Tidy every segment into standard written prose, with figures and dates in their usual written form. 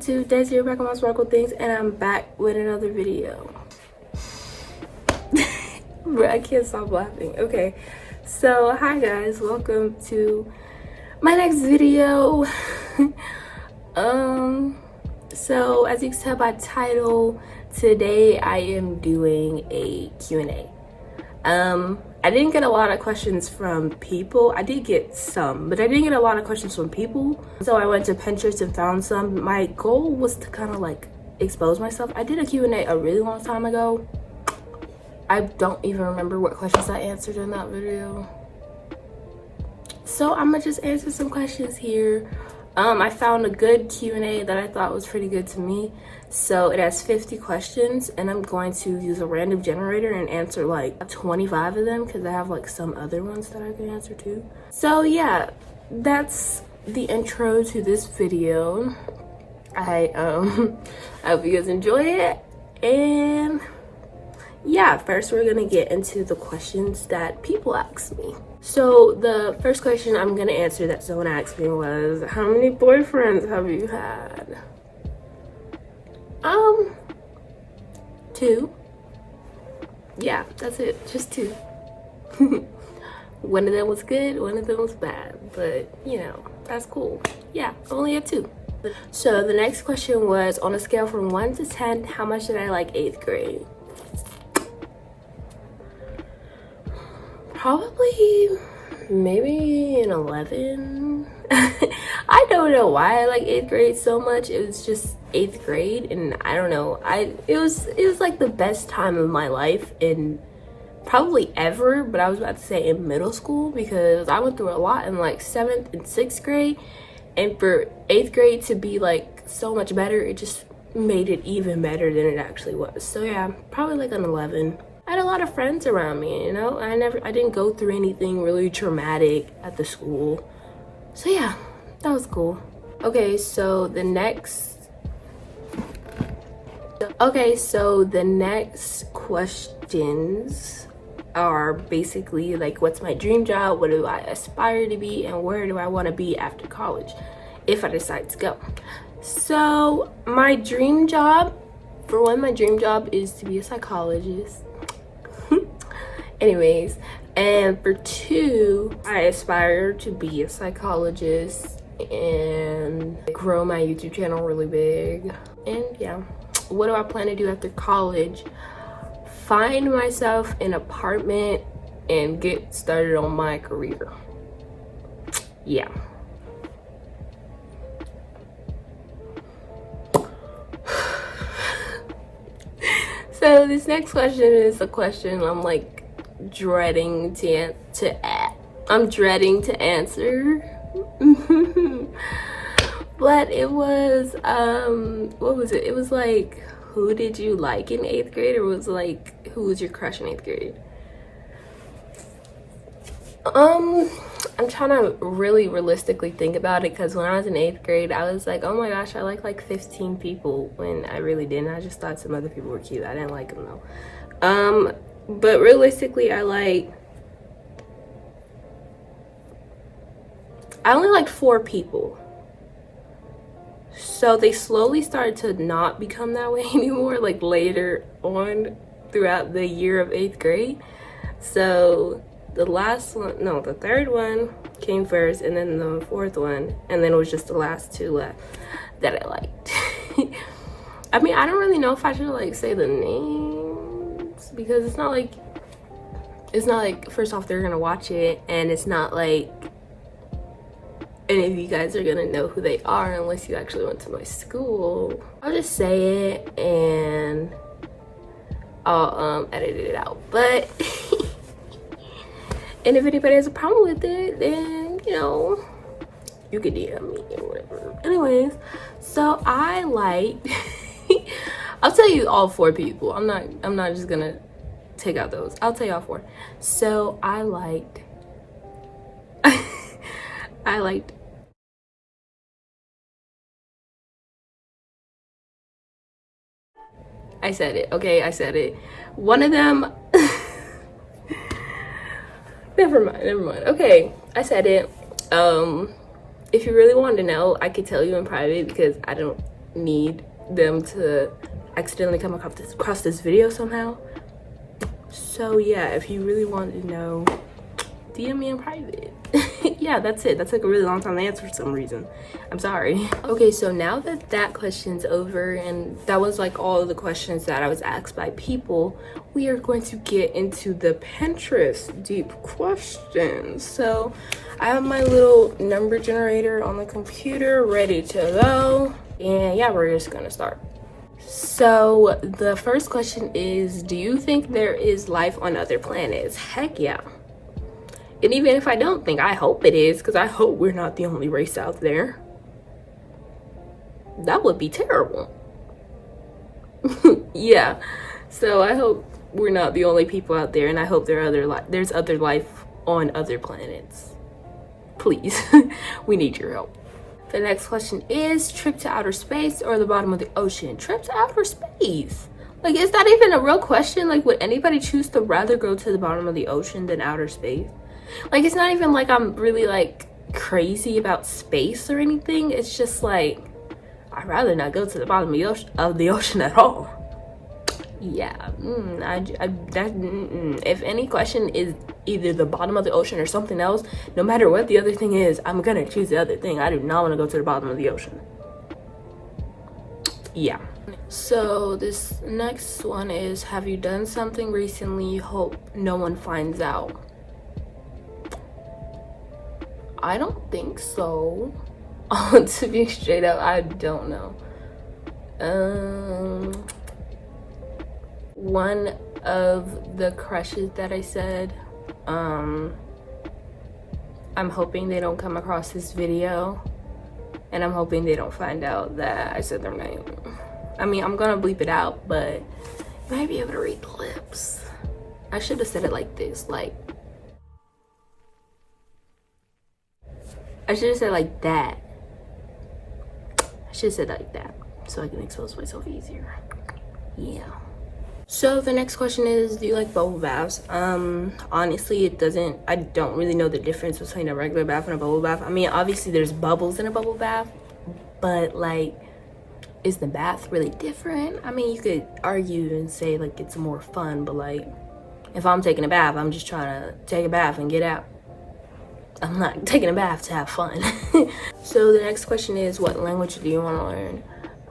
YouTube, Daisy, you're back on my sparkle things, and I'm back with another video. Bro, I can't stop laughing. Okay, so hi guys, welcome to my next video. So as you can tell by title, today I am doing a Q&A. I didn't get a lot of questions from people. I did get some, but I didn't get a lot of questions from people. So I went to Pinterest and found some. My goal was to kind of like expose myself. I did a Q&A a really long time ago. I don't even remember what questions I answered in that video. So I'm gonna just answer some questions here. I found a good Q&A that I thought was pretty good to me. So it has 50 questions, and I'm going to use a random generator and answer like 25 of them because I have like some other ones that I can answer too. So yeah, that's the intro to this video. I hope you guys enjoy it. And yeah, first we're gonna get into the questions that people ask me. So the first question I'm gonna answer that someone asked me was, how many boyfriends have you had? 2. Yeah, that's it, just 2. One of them was good, one of them was bad, but you know, that's cool. Yeah, only had 2. So the next question was, on a scale from 1 to 10, how much did I like 8th grade? Probably maybe an 11. I don't know why I like 8th grade so much. It was just 8th grade, and I don't know. It was like the best time of my life in probably ever, but I was about to say in middle school because I went through a lot in like 7th and 6th grade, and for 8th grade to be like so much better, it just made it even better than it actually was. So yeah, probably like an 11. I had a lot of friends around me, you know. I didn't go through anything really traumatic at the school. So yeah, that was cool. Okay, so the next questions are basically like, what's my dream job? What do I aspire to be? And where do I want to be after college if I decide to go? So my dream job, for one, my dream job is to be a psychologist. Anyways, and for 2, I aspire to be a psychologist and grow my YouTube channel really big. And yeah, what do I plan to do after college? Find myself an apartment and get started on my career. Yeah. So this next question is a question I'm like dreading to answer. But it was what was it? It was like, who did you like in 8th grade, or was like, who was your crush in 8th grade? I'm trying to really realistically think about it, because when I was in 8th grade, I was like, oh my gosh, I like 15 people, when I really didn't. I just thought some other people were cute. I didn't like them though. But realistically, I only liked 4 people. So they slowly started to not become that way anymore, like later on throughout the year of 8th grade. So the last one, no, the 3rd one came first, and then the 4th one, and then it was just the last 2 left that I liked. I mean, I don't really know if I should like say the names, because it's not like first off, they're gonna watch it, and it's not like any of you guys are gonna know who they are unless you actually went to my school. I'll just say it and I'll edit it out. But and if anybody has a problem with it, then you know, you could DM me or whatever. Anyways, so I liked I'll tell you all 4 people. I'm not just gonna take out those. I'll tell you all 4. So I liked I said it, okay, I said it. One of them never mind. Okay, I said it. If you really wanted to know, I could tell you in private, because I don't need them to accidentally come across this video somehow. So yeah, if you really want to know, DM me in private. Yeah, that's it. That took a really long time to answer for some reason. I'm sorry. Okay, so now that that question's over and that was like all of the questions that I was asked by people, we are going to get into the Pinterest deep questions. So I have my little number generator on the computer ready to go, and yeah, we're just gonna start. So the first question is, do you think there is life on other planets? Heck yeah. And even if I don't think, I hope it is, because I hope we're not the only race out there. That would be terrible. Yeah, so I hope we're not the only people out there, and I hope there's other life on other planets. Please. We need your help. The next question is, trip to outer space or the bottom of the ocean? Trip to outer space. Like, is that even a real question? Like, would anybody choose to rather go to the bottom of the ocean than outer space? Like, it's not even like I'm really like crazy about space or anything. It's just like, I'd rather not go to the bottom of the ocean at all. Yeah, if any question is either the bottom of the ocean or something else, no matter what the other thing is, I'm gonna choose the other thing. I do not want to go to the bottom of the ocean. Yeah. So this next one is, have you done something recently you hope no one finds out? I don't think so. To be straight up, I don't know. One of the crushes that I said, I'm hoping they don't come across this video, and I'm hoping they don't find out that I said their name. I mean, I'm gonna bleep it out, but you might be able to read the lips. I should have said it like this, like, I should have said like that. I should have said like that, so I can expose myself easier. Yeah. So the next question is, do you like bubble baths? Honestly, I don't really know the difference between a regular bath and a bubble bath. I mean, obviously there's bubbles in a bubble bath, but like, is the bath really different? I mean, you could argue and say like it's more fun, but like, if I'm taking a bath, I'm just trying to take a bath and get out. I'm not taking a bath to have fun. So the next question is, what language do you want to learn?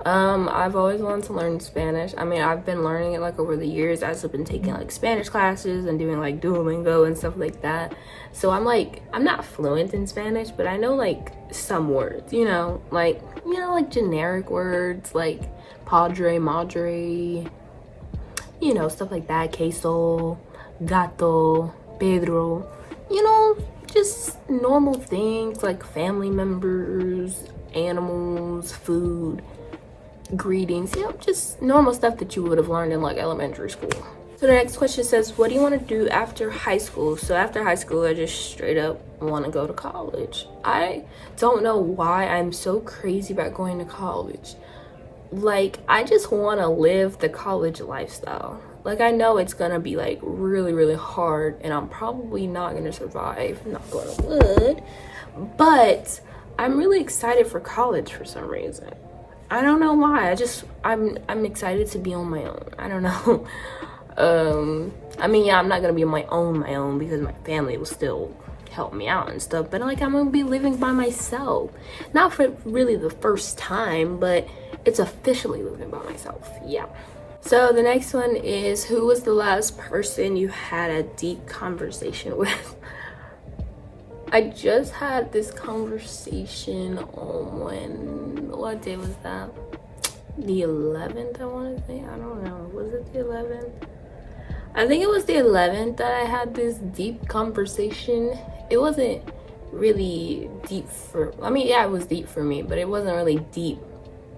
I've always wanted to learn Spanish. I mean, I've been learning it like over the years. I've been taking like Spanish classes and doing like Duolingo and stuff like that. So I'm not fluent in Spanish, but I know like some words, like generic words like padre, madre, stuff like that. Queso, gato, Pedro, just normal things like family members, animals, food, greetings, just normal stuff that you would have learned in like elementary school. So the next question says, what do you want to do after high school? So after high school, I just straight up want to go to college. I don't know why I'm so crazy about going to college. Like, I just want to live the college lifestyle. Like, I know it's gonna be like really, really hard, and I'm probably not gonna survive, knock on wood, but I'm really excited for college for some reason. I don't know why. I'm excited to be on my own. I don't know. I mean, yeah, I'm not gonna be on my own because my family will still help me out and stuff, but like, I'm gonna be living by myself. Not for really the first time, but it's officially living by myself. Yeah. So the next one is, who was the last person you had a deep conversation with? I just had this conversation on what day was that? The 11th, I want to say. I don't know. Was it the 11th? I think it was the 11th that I had this deep conversation. It wasn't really deep yeah, it was deep for me, but it wasn't really deep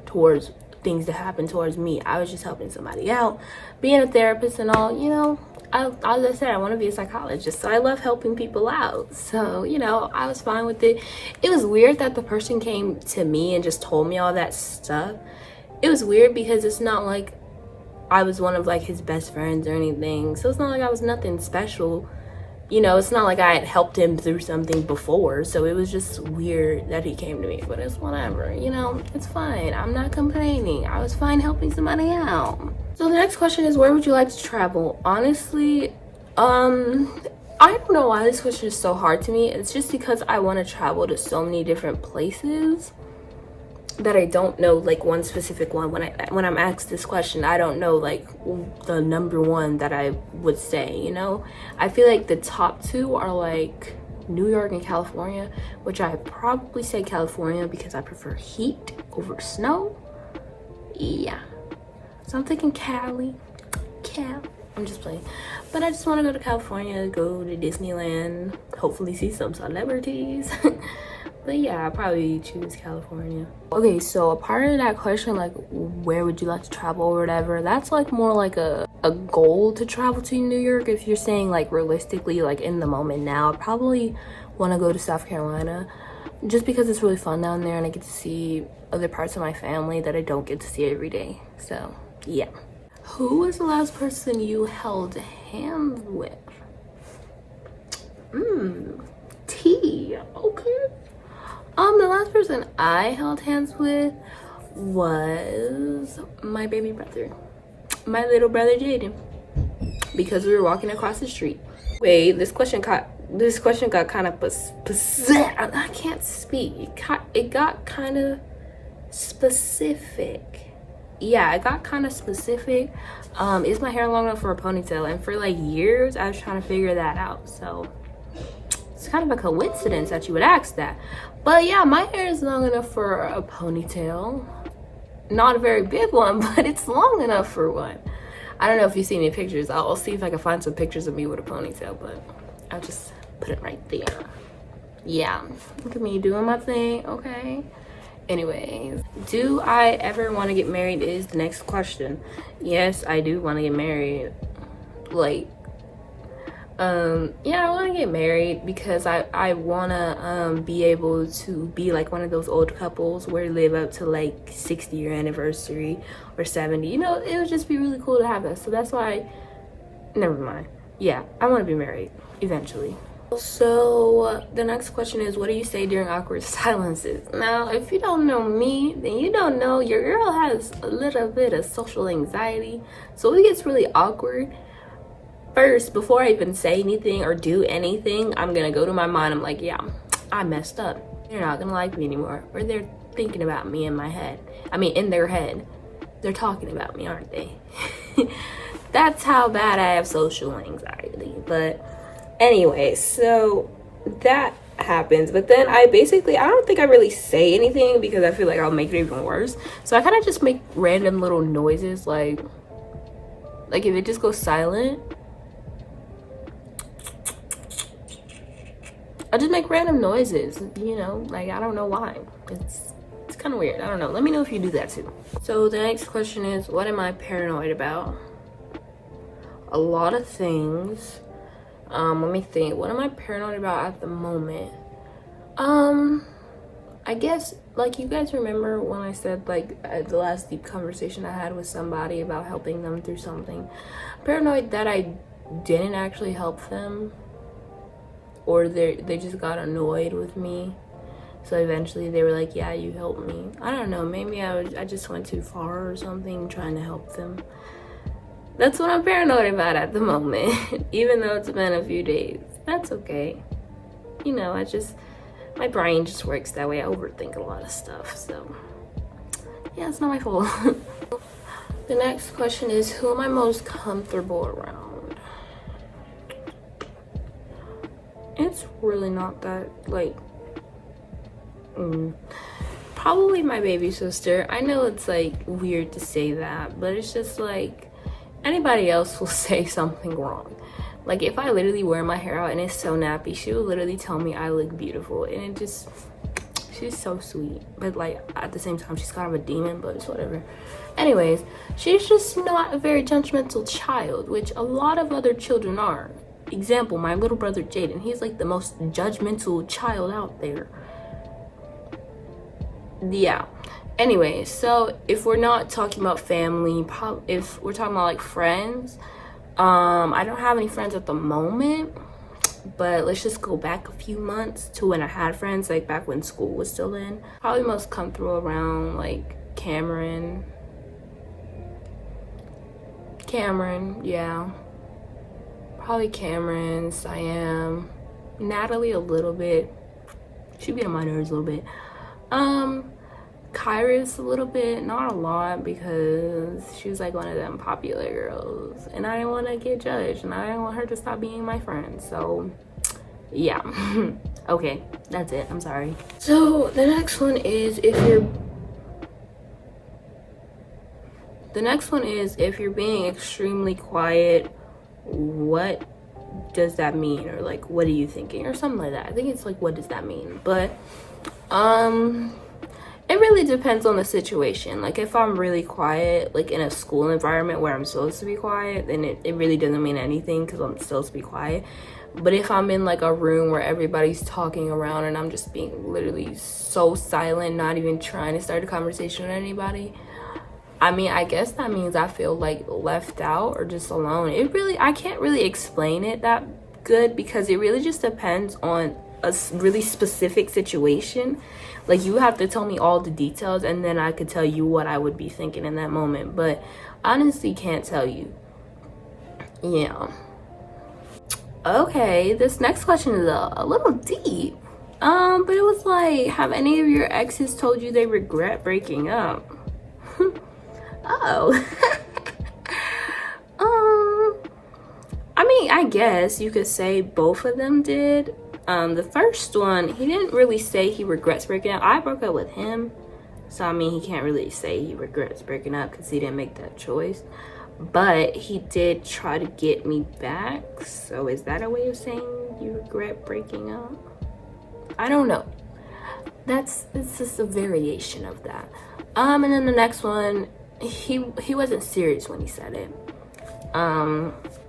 towards things that happened towards me. I was just helping somebody out, being a therapist and all, as I said, I want to be a psychologist, so I love helping people out. So, I was fine with it. It was weird that the person came to me and just told me all that stuff. It was weird because it's not like I was one of like his best friends or anything, so it's not like I was nothing special. you know, it's not like I had helped him through something before, so it was just weird that he came to me. But it's whatever, you know, it's fine. I'm not complaining. I was fine helping somebody out. So the next question is, where would you like to travel? Honestly, I don't know why this question is so hard to me. It's just because I want to travel to so many different places that I don't know like one specific one. When I'm asked this question, I don't know like the number one that I would say, you know. I feel like the top two are like New York and California, which I probably say California because I prefer heat over snow. Yeah, so I'm thinking Cali. I'm just playing, but I just want to go to California, go to Disneyland, hopefully see some celebrities. But yeah, I'll probably choose California. Okay, so a part of that question, like where would you like to travel or whatever, that's like more like a goal to travel to New York. If you're saying like realistically, like in the moment now, I probably want to go to South Carolina just because it's really fun down there and I get to see other parts of my family that I don't get to see every day. So yeah. Who was the last person you held hands with? T. Okay. The last person I held hands with was my baby brother, my little brother Jaden, because we were walking across the street. Wait, this question got kind of I can't speak. It got kind of specific. Yeah, it got kind of specific. Is my hair long enough for a ponytail? And for like years I was trying to figure that out, so it's kind of a coincidence that you would ask that. But yeah, my hair is long enough for a ponytail. Not a very big one, but it's long enough for one. I don't know if you see any pictures. I'll see if I can find some pictures of me with a ponytail, but I'll just put it right there. Yeah, look at me doing my thing, okay? Anyways, do I ever want to get married is the next question. Yes, I do want to get married. Like, yeah, I want to get married because I want to be able to be like one of those old couples where they live up to like 60-year anniversary or 70. You know, it would just be really cool to have that. So that's why, never mind. Yeah, I want to be married eventually. So the next question is, what do you say during awkward silences? Now, if you don't know me, then you don't know your girl has a little bit of social anxiety. So it gets really awkward. First, before I even say anything or do anything, I'm gonna go to my mind. I'm like, yeah, I messed up. They're not gonna like me anymore. Or they're thinking about me in my head. I mean, in their head. They're talking about me, aren't they? That's how bad I have social anxiety. But anyway, so that happens. But then I don't think I really say anything because I feel like I'll make it even worse. So I kind of just make random little noises, like if it just goes silent, I just make random noises, you know, like I don't know why. It's kind of weird. I don't know. Let me know if you do that too. So the next question is, what am I paranoid about? A lot of things. Let me think. What am I paranoid about at the moment? I guess, like, you guys remember when I said, like, the last deep conversation I had with somebody about helping them through something. I'm paranoid that I didn't actually help them, or they just got annoyed with me. So eventually they were like, yeah, you helped me. I don't know, maybe I just went too far or something trying to help them. That's what I'm paranoid about at the moment. Even though it's been a few days. That's okay. You know, my brain just works that way. I overthink a lot of stuff, so yeah, it's not my fault. The next question is, who am I most comfortable around? It's really not that, like, probably my baby sister. I know it's like weird to say that, but it's just like anybody else will say something wrong. Like if I literally wear my hair out and it's so nappy, she will literally tell me I look beautiful, and she's so sweet. But like at the same time, she's kind of a demon, but it's whatever. Anyways, she's just not a very judgmental child, which a lot of other children are. Example, my little brother Jaden, he's like the most judgmental child out there. Yeah. Anyway, so if we're not talking about family, if we're talking about like friends, I don't have any friends at the moment. But let's just go back a few months to when I had friends, like back when school was still in. Probably most comfortable around like Cameron, yeah. Probably Cameron, Siam, Natalie a little bit. She be on my nerves a little bit. Kairos a little bit, not a lot, because she was like one of them popular girls and I didn't want to get judged and I didn't want her to stop being my friend. So yeah. Okay, that's it. I'm sorry. So the next one is if you're being extremely quiet, what does that mean? Or like, what are you thinking? Or something like that. I think it's like, what does that mean? But it really depends on the situation. Like if I'm really quiet, like in a school environment where I'm supposed to be quiet, then it really doesn't mean anything because I'm supposed to be quiet. But if I'm in like a room where everybody's talking around and I'm just being literally so silent, not even trying to start a conversation with anybody, I mean, I guess that means I feel like left out or just alone. I can't really explain it that good because it really just depends on a really specific situation. Like you have to tell me all the details and then I could tell you what I would be thinking in that moment, but honestly can't tell you. Yeah. Okay, this next question is a little deep. But it was like, have any of your exes told you they regret breaking up? Oh. I mean, I guess you could say both of them did. The first one, he didn't really say he regrets breaking up. I broke up with him, so I mean, he can't really say he regrets breaking up because he didn't make that choice. But he did try to get me back. So is that a way of saying you regret breaking up? I don't know. It's just a variation of that. And then the next one, he wasn't serious when he said it.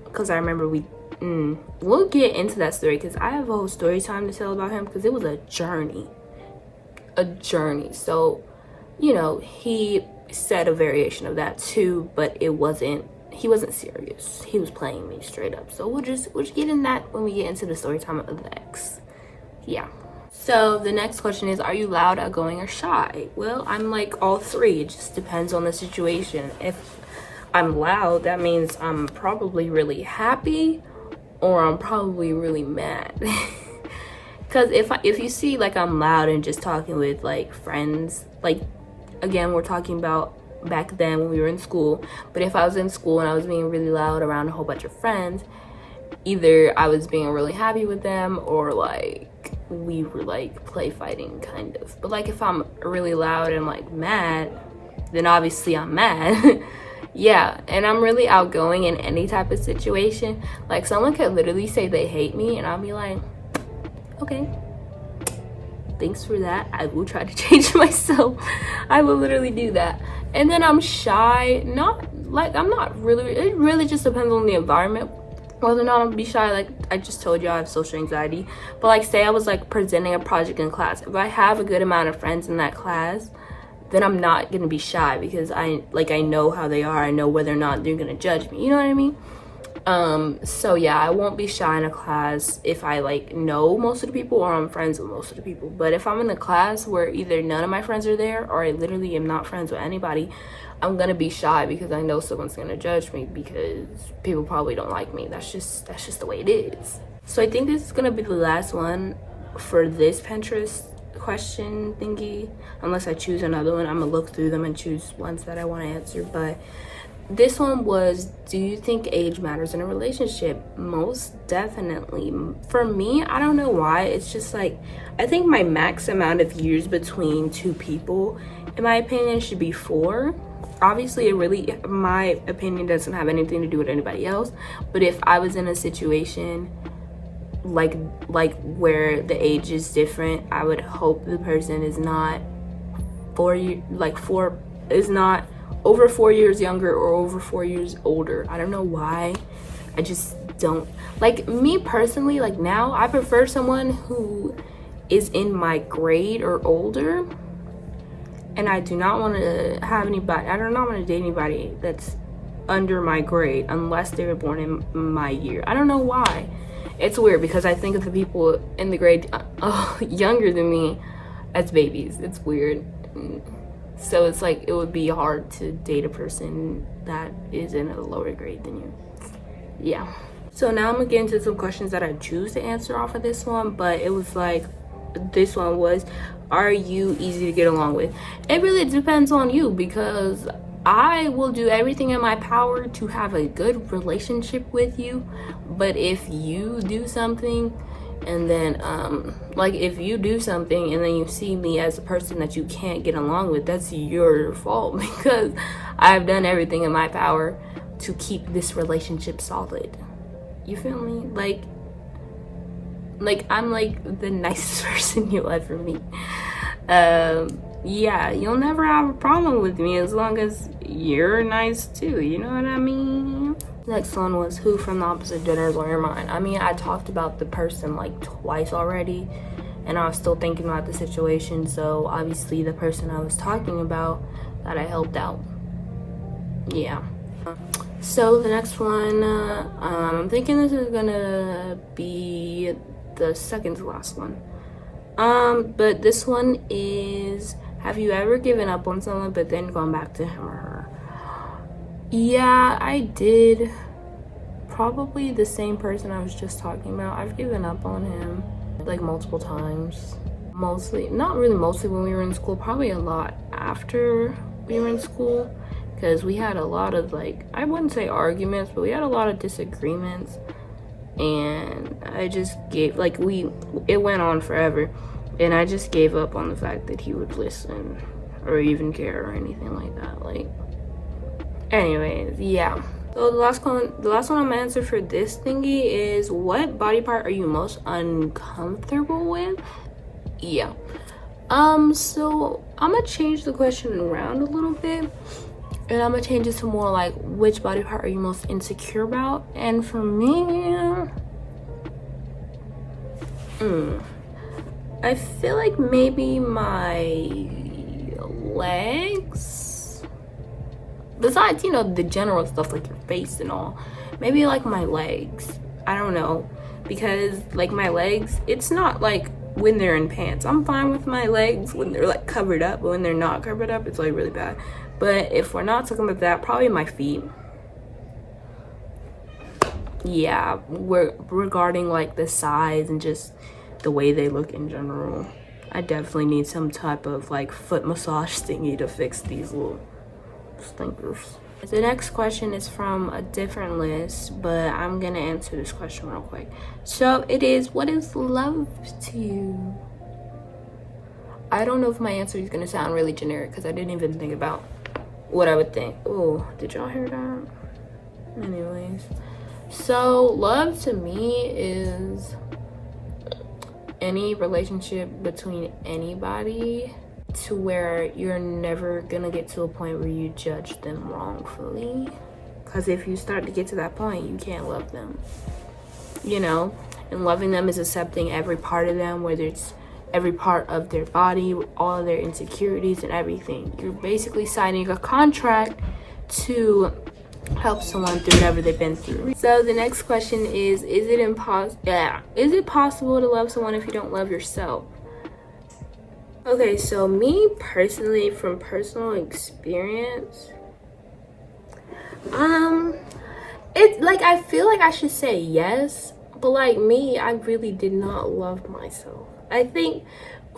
Because I remember we'll get into that story because I have a whole story time to tell about him because it was a journey. So, you know, he said a variation of that too, but he wasn't serious. He was playing me straight up. So we'll just get in that when we get into the story time of the ex. Yeah. So the next question is, are you loud, outgoing, or shy? Well, I'm like all three. It just depends on the situation. If I'm loud, that means I'm probably really happy or I'm probably really mad. Because if you see like I'm loud and just talking with like friends, like again, we're talking about back then when we were in school, but if I was in school and I was being really loud around a whole bunch of friends, either I was being really happy with them or like we were like play fighting kind of. But like if I'm really loud and like mad, then obviously I'm mad. Yeah, and I'm really outgoing in any type of situation. Like someone could literally say they hate me and I'll be like, okay, thanks for that. I will try to change myself. I will literally do that. And then I'm shy. I'm not really, it really just depends on the environment whether or not I'm gonna be shy. Like I just told you, I have social anxiety. But like say I was like presenting a project in class, if I have a good amount of friends in that class, then I'm not gonna be shy because I know how they are. I know whether or not they're gonna judge me, you know what I mean? So yeah, I won't be shy in a class if I like know most of the people or I'm friends with most of the people. But if I'm in a class where either none of my friends are there or I literally am not friends with anybody, I'm gonna be shy because I know someone's gonna judge me because people probably don't like me. That's just the way it is. So I think this is gonna be the last one for this Pinterest question thingy, unless I choose another one. I'm gonna look through them and choose ones that I want to answer. But this one was, do you think age matters in a relationship? Most definitely. For me, I don't know why. It's just like, I think my max amount of years between two people, in my opinion, should be 4. Obviously, it really, my opinion doesn't have anything to do with anybody else. But if I was in a situation like where the age is different, I would hope the person is not is not over 4 years younger or over 4 years older. I don't know why. I just don't like, me personally, like now I prefer someone who is in my grade or older, and I do not want to have anybody, I do not want to date anybody that's under my grade unless they were born in my year. I don't know why. it's weird because I think of the people in the grade younger than me as babies. It's weird. So it's like it would be hard to date a person that is in a lower grade than you. Yeah. So now I'm gonna get into some questions that I choose to answer off of this one, but it was like, this one was, are you easy to get along with? It really depends on you, because I will do everything in my power to have a good relationship with you, but if you do something and then like if you do something and then you see me as a person that you can't get along with, that's your fault, because I've done everything in my power to keep this relationship solid. You feel me? Like I'm like the nicest person you'll ever meet. Yeah, you'll never have a problem with me as long as you're nice too, you know what I mean? Next one was, who from the opposite gender is on your mind? I mean, I talked about the person like twice already, and I was still thinking about the situation, so obviously the person I was talking about that I helped out. Yeah. So the next one, I'm thinking this is gonna be the second to last one. But this one is, have you ever given up on someone but then gone back to him or her? Yeah, I did. Probably the same person I was just talking about. I've given up on him like multiple times. Mostly, not really mostly when we were in school, probably a lot after we were in school, because we had a lot of, like, I wouldn't say arguments, but we had a lot of disagreements, and I just gave, like, it went on forever, and I just gave up on the fact that he would listen or even care or anything like that. Like, anyways, yeah. So the last one I'm gonna answer for this thingy is, what body part are you most uncomfortable with? Yeah. So I'm gonna change the question around a little bit, and I'm gonna change it to more like, which body part are you most insecure about? And for me, I feel like maybe my legs. Besides, you know, the general stuff like your face and all, maybe like my legs. I don't know, because like my legs, it's not like when they're in pants. I'm fine with my legs when they're like covered up, but when they're not covered up, it's like really bad. But if we're not talking about that, probably my feet. Yeah, regarding like the size and just the way they look in general, I definitely need some type of like foot massage thingy to fix these little stinkers. The next question is from a different list, but I'm gonna answer this question real quick. So it is, what is love to you? I don't know if my answer is gonna sound really generic because I didn't even think about what I would think. Oh, did y'all hear that? Anyways, so love to me is any relationship between anybody to where you're never gonna get to a point where you judge them wrongfully, because if you start to get to that point, you can't love them, you know. And loving them is accepting every part of them, whether it's every part of their body, all of their insecurities and everything. You're basically signing a contract to help someone through whatever they've been through. So the next question is it possible to love someone if you don't love yourself? Okay, so me personally, from personal experience, it's like, I feel like I should say yes, but like me, I really did not love myself. I think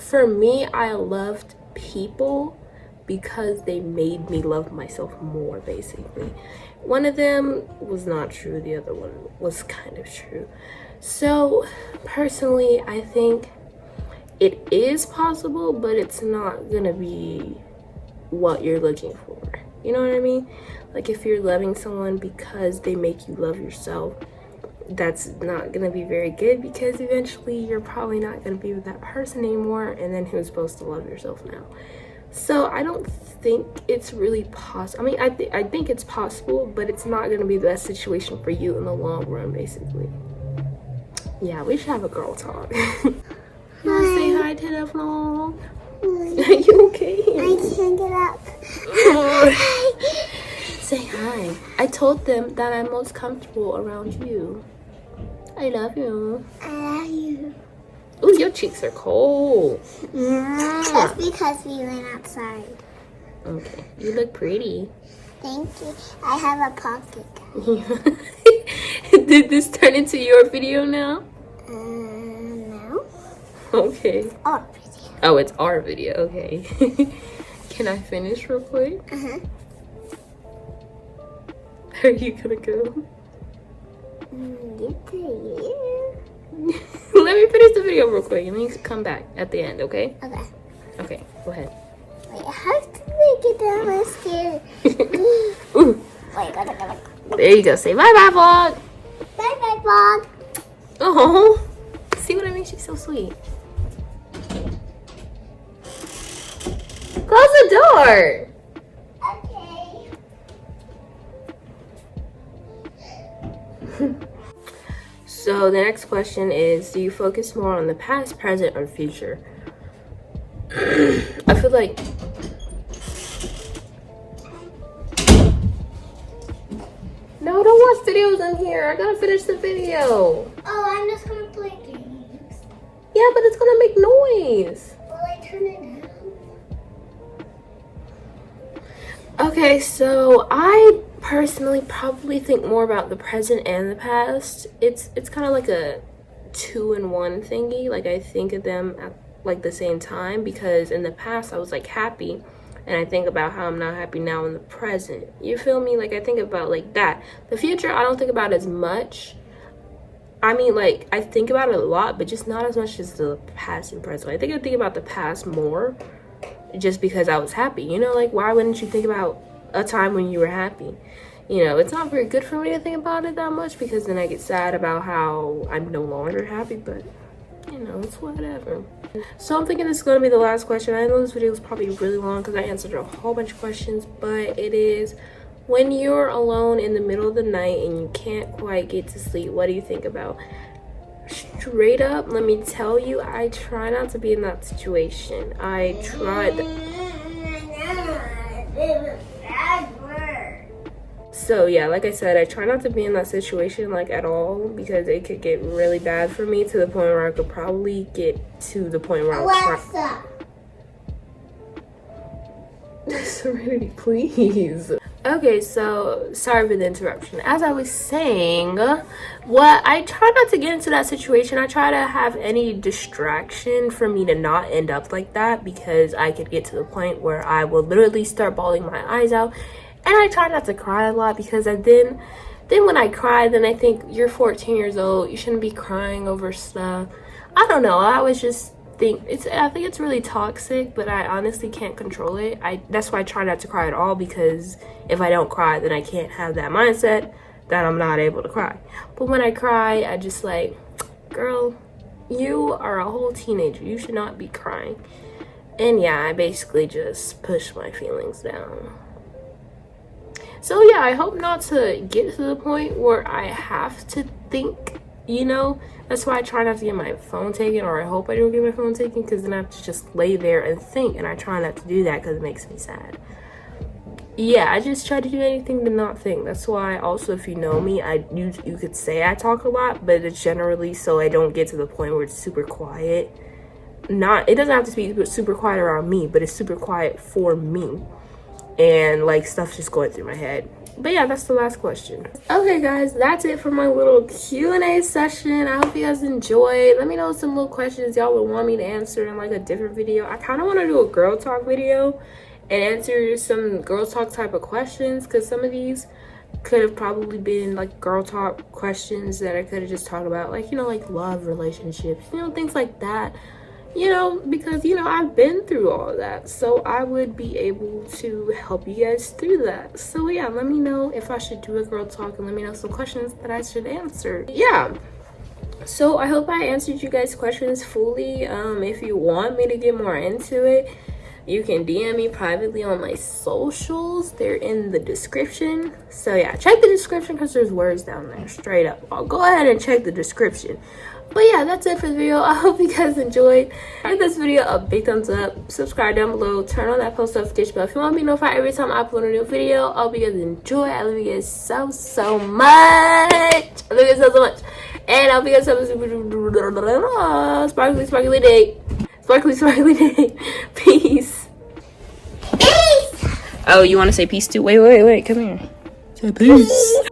for me, I loved people because they made me love myself more, basically. One of them was not true, the other one was kind of true. So personally, I think it is possible, but it's not gonna be what you're looking for. You know what I mean? Like, if you're loving someone because they make you love yourself, that's not gonna be very good, because eventually you're probably not gonna be with that person anymore, and then who's supposed to love yourself now? So I don't think it's really possible. I mean, I think it's possible, but it's not gonna be the best situation for you in the long run, basically. Yeah, we should have a girl talk. You want to say hi to the vlog? Are you okay? I can't get up. Say hi. I told them that I'm most comfortable around you. I love you. I love you. Ooh, your cheeks are cold. That's because we went outside. Okay, you look pretty. Thank you. I have a pocket. Did this turn into your video now? No. Okay. Our video. Oh, it's our video. Okay. Can I finish real quick? Are you gonna go? Let me finish the video real quick and then you can come back at the end, okay? Okay. Okay, go ahead. Wait, I have to make it down my skin. Ooh. Wait, There you go. Say bye-bye, vlog. Bye-bye, vlog. Oh, see what I mean? She's so sweet. Close the door. Okay. So the next question is, do you focus more on the past, present, or future? I feel like no, don't watch videos in here. I gotta finish the video. Oh, I'm just gonna play games. Yeah, but it's gonna make noise. Will I turn it down? Okay, so I personally probably think more about the present and the past. It's kind of like a 2-in-1 thingy. Like I think of them at like the same time, because in the past I was like happy, and I think about how I'm not happy now in the present. You feel me? Like I think about like that. The future I don't think about as much. I mean, like I think about it a lot, but just not as much as the past and present. I think about the past more just because I was happy, you know? Like why wouldn't you think about a time when you were happy? You know, it's not very good for me to think about it that much, because then I get sad about how I'm no longer happy, but you know, it's whatever. So I'm thinking this is going to be the last question. I know this video is probably really long because I answered a whole bunch of questions, but it is, when you're alone in the middle of the night and you can't quite get to sleep, what do you think about? Straight up, let me tell you, I try not to be in that situation. I tried. So yeah, like I said, I try not to be in that situation like at all, because it could get really bad for me, to the point where I could probably get to the point where Alexa. Serenity, please. Okay, so sorry for the interruption. As I was saying, what I try not to get into that situation. I try to have any distraction for me to not end up like that, because I could get to the point where I will literally start bawling my eyes out. And I try not to cry a lot, because then when I cry, then I think you're 14 years old. You shouldn't be crying over stuff. I don't know. I always just think I think it's really toxic, but I honestly can't control it. That's why I try not to cry at all, because if I don't cry, then I can't have that mindset that I'm not able to cry. But when I cry, I just like, girl, you are a whole teenager. You should not be crying. And yeah, I basically just push my feelings down. So yeah, I hope not to get to the point where I have to think, you know? That's why I try not to get my phone taken, or I hope I don't get my phone taken, because then I have to just lay there and think, and I try not to do that because it makes me sad. Yeah, I just try to do anything to not think. That's why also, if you know me, you could say I talk a lot, but it's generally so I don't get to the point where it's super quiet. It doesn't have to be super quiet around me, but it's super quiet for me. And like stuff just going through my head. But yeah, that's the last question. Okay guys, that's it for my little Q&A session. I hope you guys enjoyed. Let me know some little questions y'all would want me to answer in like a different video. I kind of want to do a girl talk video and answer some girl talk type of questions, because some of these could have probably been like girl talk questions that I could have just talked about, like, you know, like love, relationships, you know, things like that. You know, because, you know, I've been through all of that, so I would be able to help you guys through that. So yeah, let me know if I should do a girl talk, and let me know some questions that I should answer. Yeah, so I hope I answered you guys' questions fully. If you want me to get more into it, you can DM me privately on my socials. They're in the description. So yeah, check the description, because there's words down there, straight up. I'll go ahead and check the description. But yeah, that's it for the video. I hope you guys enjoyed. Give this video a big thumbs up. Subscribe down below. Turn on that post notification bell if you want to be notified every time I upload a new video. I hope you guys enjoy. I love you guys so much. I love you guys so much. And I hope you guys have a sparkly day. Sparkly day. Peace. Peace. Oh, you want to say peace too? Wait, come here. Say peace.